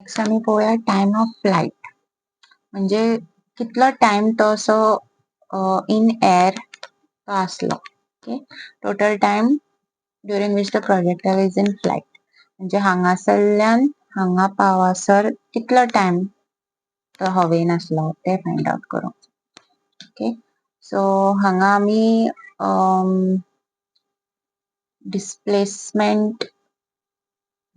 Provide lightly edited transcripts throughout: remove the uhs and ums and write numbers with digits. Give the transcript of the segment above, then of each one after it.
Next आम्ही पोया time of flight, म्हणजे कितलो टाइम तो असो इन एअर तो आसलो. Okay, total time during which the projectile is in flight, म्हणजे हांगासरल्यान हांगा पावासर कितलो टाइम तो हवेन आसलो ते फाइंड आउट करूंक. ओके, सो हांगा आमी displacement,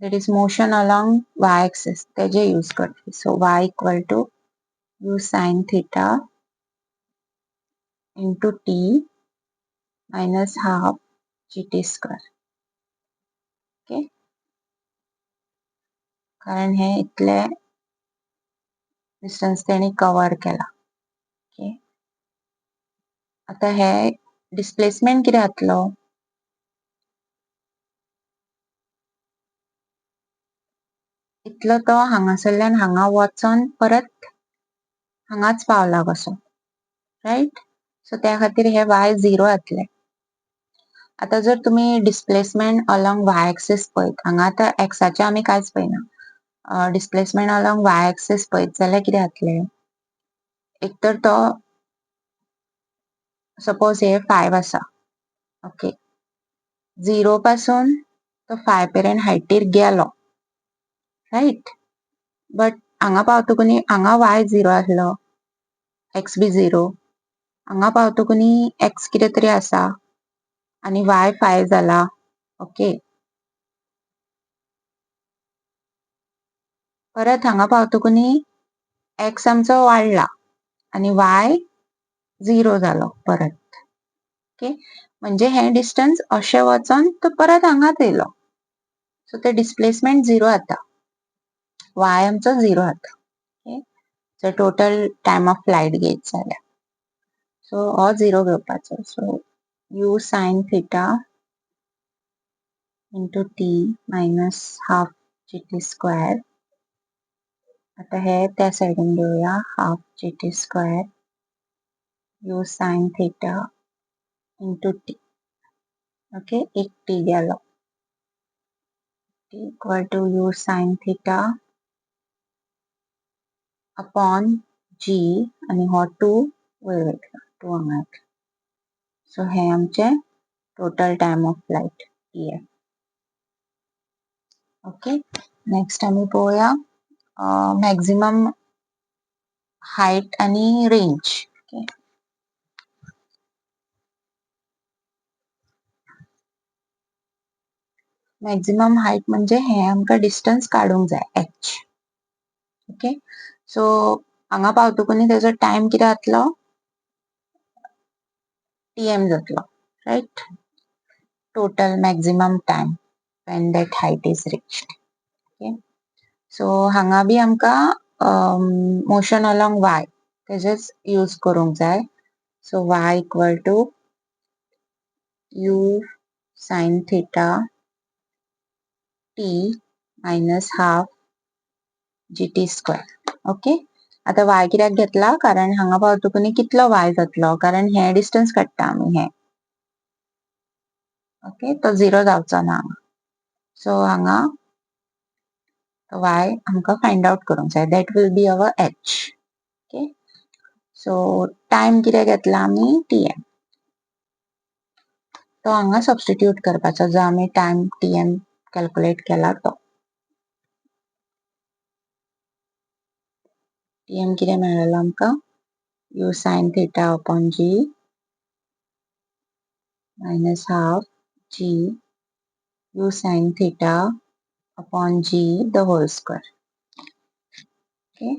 that is motion along y-axis, तेजे यूज करतली. So y equal to u sin theta into t minus half gt square. Okay, कारण हे इतले डिस्टन्स तेणी कवर केला. ओके, आता हे डिस्प्लेसमेंट किती जातलो, इतलो तो हांगासरल्यान हांगा वचोन परत हांगाच पावला कसो, राइट. सो त्या खातीर हे y 0 जातले. आता जर तुम्ही डिस्प्लेसमेंट अलोंग y एक्सिस पळयत, हांगा आता एक्साचे आमी कांयच पळयना, डिस्प्लेसमेंट अलोंग y एक्सिस पळयत जाल्यार कितें जातले, एक तर तो सपोज हे 5 आसा. ओके, 0 पासून तो 5 पर्यंत हायटीर गेलो, राइट. बट हांगा पावतकूनी हांगा y 0 आसलो, x बी 0, हांगा पावतकूनी x कितें तरी आसा आणि y 5 जाला. ओके, परत हांगा पावतकूनी x आमचो वाडला आणि y 0 जालो परत. ओके, म्हणजे हे डिस्टन्स अशें वचोन तो परत हांगाच येयलो. सो ते डिस्प्लेसमेंट 0 जाता, y आमचो 0 जाता. Okay, so total time of flight घेत जाल्यार, सो हो 0 घेवपाचो. सो u sin theta into t minus half gt square. आता हे त्या साइडीन घेऊया, half gt square u sin theta into t. Okay, एक t गेलो, t equal to u sin theta upon g आणि हो 2 वयर वयतलो, 2 हांगा येतलो. सो हे आमचे total time of flight tf. Okay, next आम्ही पळोवया मॅक्सिमम हाइट आणि रेंज. ओके, मॅक्सिमम हाइट म्हणजे हे आमकां डिस्टन्स काढूंक जाय h. ओके, सो हांगा पावतकूनी तेजो टाइम किती जातलो, tm जातलो, right. Total maximum time when that height is reached. Okay, so हांगा बी आमकां मोशन अलोंग y तेजेच यूज करूंक जाय. So y equal to u sin theta t minus half gt square. Okay, आता y कित्याक घेतला, कारण हांगा पावतकूनी कितलो y जातलो, कारण हे डिस्टन्स काडटा आमी हे. ओके, तो 0 जावचो ना हांगा. सो हांगा y आमकां फाइंड आउट करूंक जाय, that will be our h. Okay, so time कितें घेतला आमी tm, तो हांगा सबस्टिट्यूट करपाचो जो आमी टाइम tm कॅल्क्युलेट केला तो. tm कितें मेळ्ळलो आमकां, u sin theta upon g minus half g u sin theta upon g the whole square. Okay,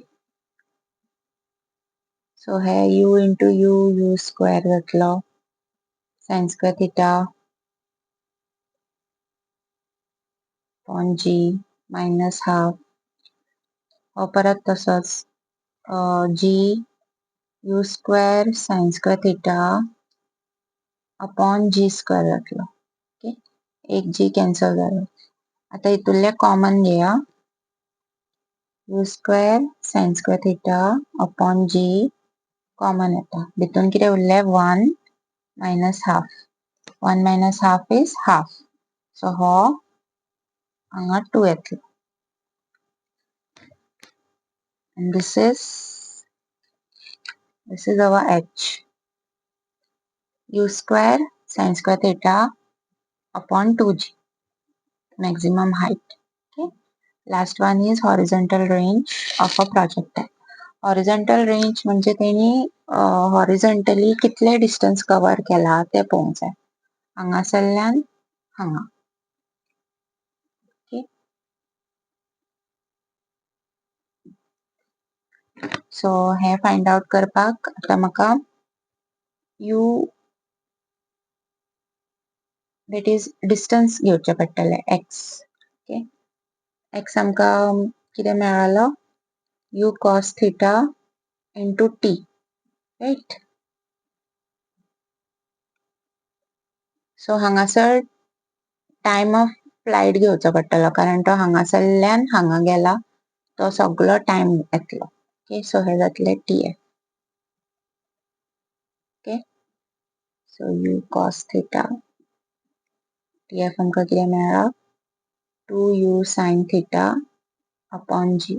so here u into u square जातलो, sin square theta upon g minus half, परत तसंच g u square sin square theta upon g square जातलो. Okay, एक g cancel जालो. आता इतुरले common घेया, u square sin square theta upon g common येता, भितून कितें उरले 1 minus half. 1 minus half is half. So हो हांगा 2 येतलो. and this is our h. U square sin square theta upon 2g, maximum height. Okay. Last one is horizontal range of a projectile. Horizontal range म्हणजे त्यांनी horizontally कितले distance cover केला ते पळोवंक जाय. हांगासरल्यान हांगा. ओके. सो हे फाइंड आउट करपाक आता म्हाका यू दॅट इज डिस्टन्स घेवचे पडटले एक्स. ओके. एक्स आमकां कितें मेळ्ळलो u cos theta into t, right. So हांगासर टाइम ऑफ फ्लायट घेवचो पडटलो कारण तो हांगासरल्यान हांगा गेला तो सगळो टाइम येतलो. ओके. सो हे जातले T F. Okay. So you cos theta T F आमकां कितें मेळ्ळा 2u sin theta upon g.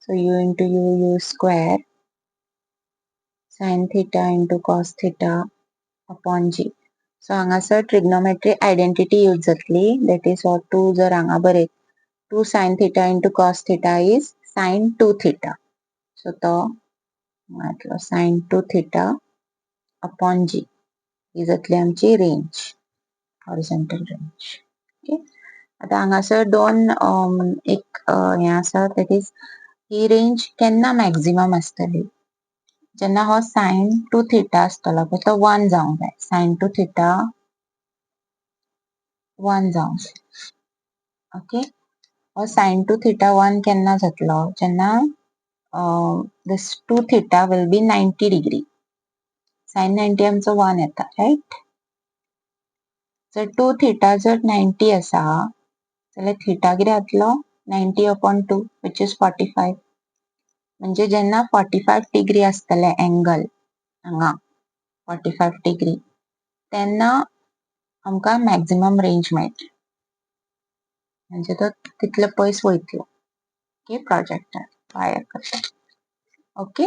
So u into u square sin theta into cos theta upon g. So हांगासर trigonometry identity use जातली, that is what 2 जर हांगा बरयत 2 sin theta into cos theta is sin 2 theta. So तो म्हटलो sin 2 theta upon g ही जातली आमची range, horizontal range. Okay. आता हांगासर दोन एक हे आसा, that is ही रेंज केन्ना मॅक्झिमम आसतली जेन्ना हो sin 2 theta आसतलो पळय तो 1 जावंक जाय. sin 2 theta 1 जावंक जाय. ओके. हो sin 2 theta 1 केन्ना जातलो जेन्ना this 2 theta will be 90 degree. sin 90 आमचो 1 येता, राइट. जर 2 theta जर 90 आसा जाल्यार theta कितें जातलो 90 upon 2 which is 45. म्हणजे जेन्ना 45 डिग्री आसतले एंगल हांगा 45 डिग्री तेन्ना आमकां मॅक्झिमम रेंज मेळटली म्हणजे तो तितले पयस वयतलो. ओके. प्रोजेक्टाइल फायर करता. ओके.